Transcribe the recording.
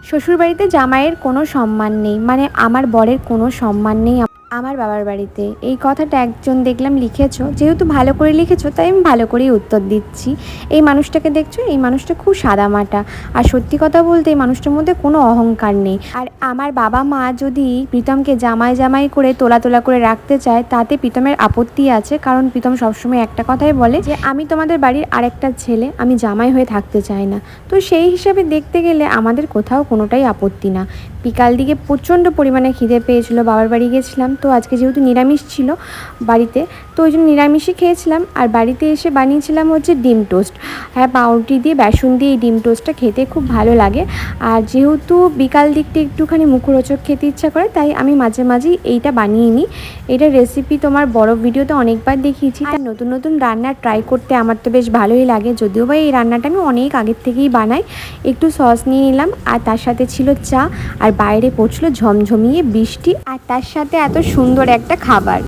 শ্বশুরবাড়িতে জামাইয়ের কোনো সম্মান নেই, মানে আমার বরের কোনো সম্মান নেই আমার বাবার বাড়িতে। এই কথাটা একজন দেখলাম লিখেছো, যেহেতু ভালো করে লিখেছো তাই আমি ভালো করেই উত্তর দিচ্ছি। এই মানুষটাকে দেখছো, এই মানুষটা খুব সাদামাটা, আর সত্যি কথা বলতে এই মানুষটার মধ্যে কোনো অহংকার নেই। আর আমার বাবা মা যদি প্রীতমকে জামাই জামাই করে তোলা তোলা করে রাখতে চায় তাতে প্রীতমের আপত্তি আছে, কারণ প্রীতম সবসময় একটা কথাই বলে যে আমি তোমাদের বাড়ির আরেকটা ছেলে, আমি জামাই হয়ে থাকতে চাই না। তো সেই হিসাবে দেখতে গেলে আমাদের কোথাও কোনোটাই আপত্তি না। বিকাল দিকে প্রচণ্ড পরিমাণে খিদে পেয়েছিলো, বাবার বাড়ি গেছিলাম তো আজকে যেহেতু নিরামিষ ছিল বাড়িতে, তো ওই জন্য নিরামিষই খেয়েছিলাম। আর বাড়িতে এসে বানিয়েছিলাম হচ্ছে ডিম টোস্ট। হ্যাঁ, পাউরুটি দিয়ে বেসন দিয়ে এই ডিম টোস্টটা খেতে খুব ভালো লাগে। আর যেহেতু বিকাল দিকটা একটুখানি মুখরোচক খেতে ইচ্ছা করে তাই আমি মাঝে মাঝেই এইটা বানিয়ে নিই। এইটার রেসিপি তোমার বড় ভিডিওতে অনেকবার দেখিয়েছি। আর নতুন নতুন রান্না ট্রাই করতে আমার তো বেশ ভালোই লাগে, যদিও বা এই রান্নাটা আমি অনেক আগের থেকেই বানাই। একটু সস নিয়ে নিলাম আর তার সাথে ছিল চা, আর বাইরে পড়ছিল ঝমঝমিয়ে বৃষ্টি, আর তার সাথে এত সুন্দর একটা খাবার।